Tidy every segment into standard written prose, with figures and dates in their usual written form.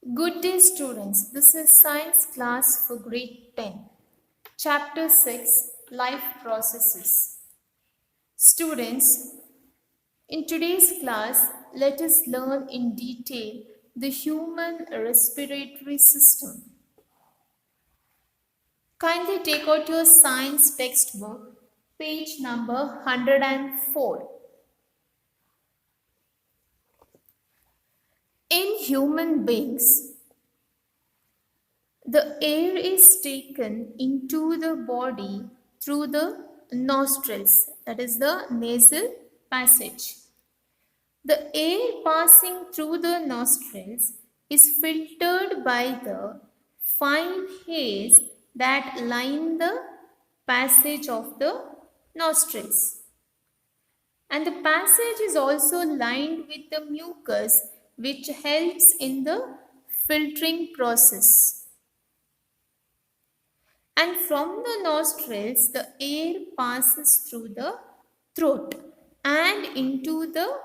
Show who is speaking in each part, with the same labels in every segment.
Speaker 1: Good day, students. This is science class for grade 10, chapter 6, Life Processes. Students, in today's class, let us learn in detail the human respiratory system. Kindly take out your science textbook, page number 104. In human beings, the air is taken into the body through the nostrils, that is the nasal passage. The air passing through the nostrils is filtered by the fine hairs that line the passage of the nostrils. And the passage is also lined with the mucus, which helps in the filtering process. And from the nostrils, the air passes through the throat and into the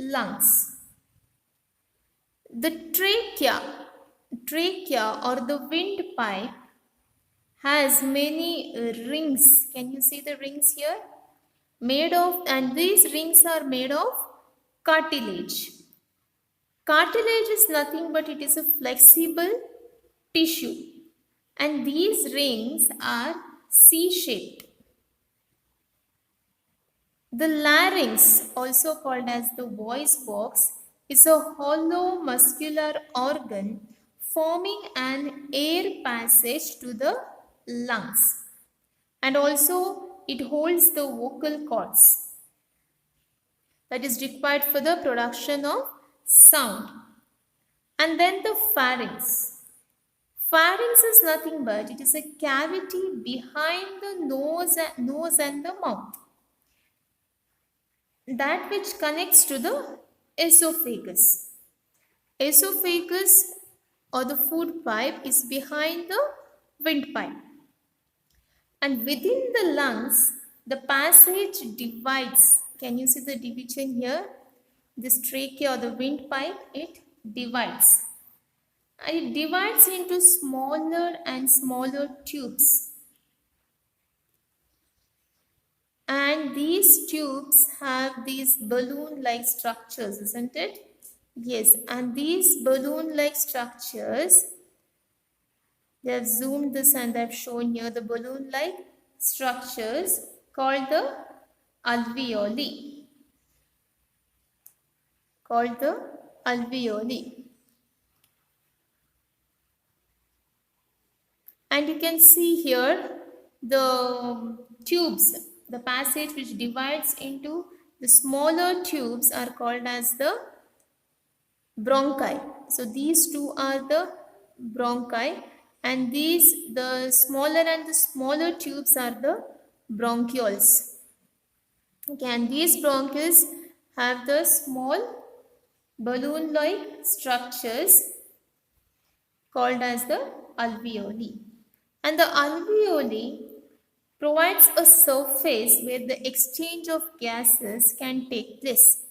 Speaker 1: lungs. The trachea or the windpipe has many rings. Can you see the rings here? And these rings are made of cartilage. Cartilage is nothing but it is a flexible tissue, and these rings are C-shaped. The larynx, also called as the voice box, is a hollow muscular organ forming an air passage to the lungs, and also it holds the vocal cords that is required for the production of sound. And then the pharynx. Pharynx is nothing but it is a cavity behind the nose and the mouth, that which connects to the esophagus. Esophagus or the food pipe is behind the windpipe. And within the lungs, the passage divides. Can you see the division here? This trachea or the windpipe, it divides. And it divides into smaller and smaller tubes. And these tubes have these balloon-like structures, isn't it? Yes, and these balloon-like structures, they have zoomed this and they have shown here the balloon-like structures called the alveoli. Called the alveoli. And you can see here the tubes, the passage which divides into the smaller tubes are called as the bronchi. So these two are the bronchi, and the smaller and the smaller tubes are the bronchioles. Okay, and these bronchioles have the small balloon-like structures called as the alveoli. And the alveoli provides a surface where the exchange of gases can take place.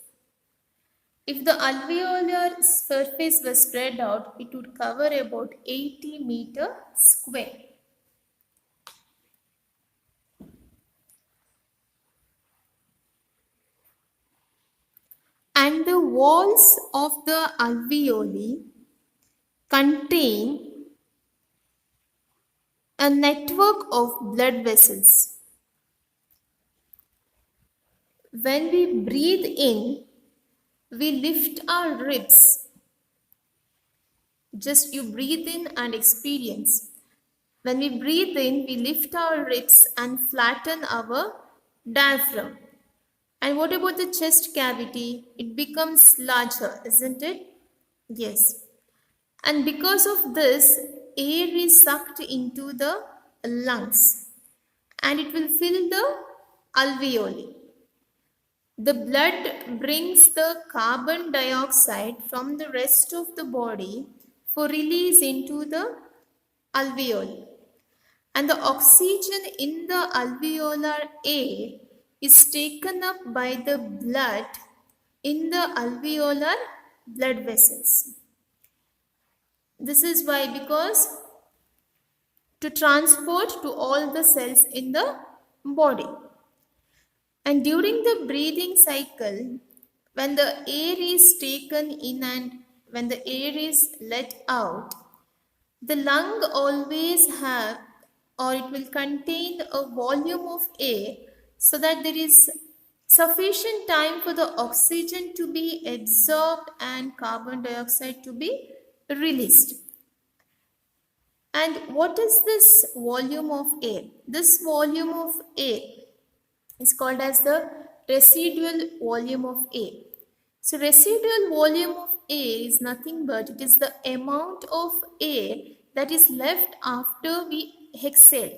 Speaker 1: If the alveolar surface was spread out, it would cover about 80 meters square. And the walls of the alveoli contain a network of blood vessels. When we breathe in, we lift our ribs. Just you breathe in and experience. When we breathe in, we lift our ribs and flatten our diaphragm. And what about the chest cavity? It becomes larger, isn't it? Yes. And because of this, air is sucked into the lungs and it will fill the alveoli. The blood brings the carbon dioxide from the rest of the body for release into the alveoli. And the oxygen in the alveolar air is taken up by the blood in the alveolar blood vessels. This is why, because to transport to all the cells in the body. And during the breathing cycle, when the air is taken in and when the air is let out, the lung always have, or it will contain a volume of air, so that there is sufficient time for the oxygen to be absorbed and carbon dioxide to be released. And what is this volume of air? This volume of air is called as the residual volume of air. So residual volume of air is nothing but it is the amount of air that is left after we exhale.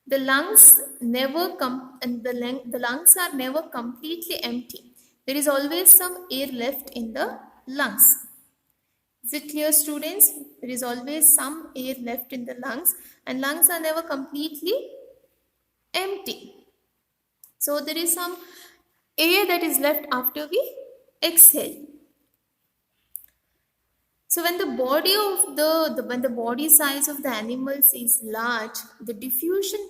Speaker 1: The lungs the lungs are never completely empty. There is always some air left in the lungs. Is it clear, students? There is always some air left in the lungs, and lungs are never completely empty. So there is some air that is left after we exhale. So when the body size of the animals is large, the diffusion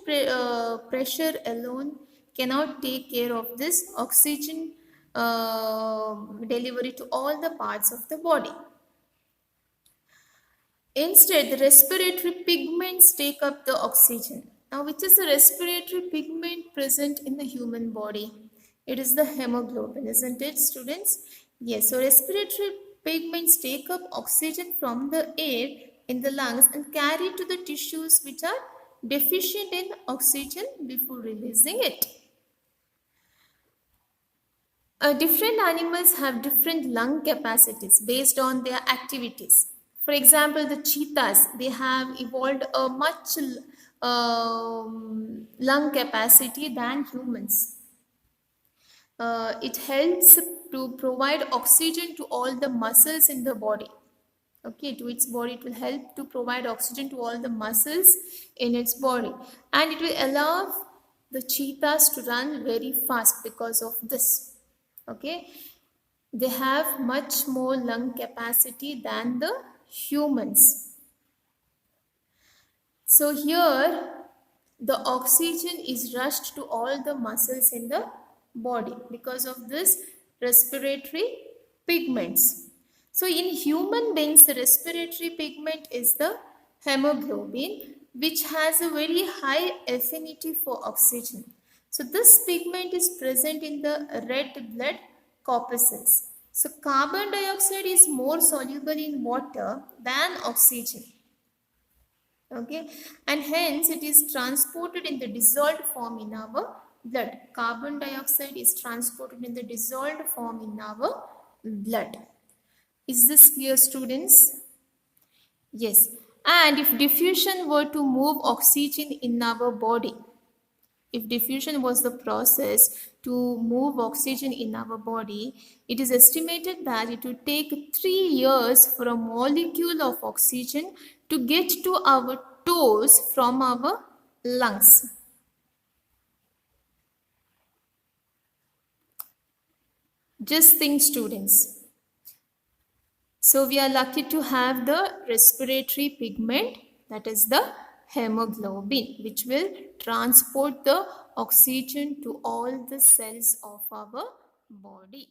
Speaker 1: pressure alone cannot take care of this oxygen delivery to all the parts of the body. Instead, the respiratory pigments take up the oxygen. Now, which is the respiratory pigment present in the human body? It is the hemoglobin, isn't it, students? Yes, so respiratory pigments take up oxygen from the air in the lungs and carry to the tissues which are deficient in oxygen before releasing it. Different animals have different lung capacities based on their activities. For example, the cheetahs, they have evolved a much lung capacity than humans. It helps to provide oxygen to all the muscles in the body. Okay, to its body, it will help to provide oxygen to all the muscles in its body, and it will allow the cheetahs to run very fast because of this. Okay, they have much more lung capacity than the humans. So here the oxygen is rushed to all the muscles in the body because of this respiratory pigments. So in human beings, the respiratory pigment is the hemoglobin, which has a very high affinity for oxygen. So this pigment is present in the red blood corpuscles. So carbon dioxide is more soluble in water than oxygen. Okay, and hence it is transported in the dissolved form in our blood. Carbon dioxide is transported in the dissolved form in our blood. Is this clear, students? Yes. And if diffusion were to move oxygen in our body, if diffusion was the process to move oxygen in our body, it is estimated that it would take 3 years for a molecule of oxygen to get to our toes from our lungs. Just think, students. So we are lucky to have the respiratory pigment, that is the hemoglobin, which will transport the oxygen to all the cells of our body.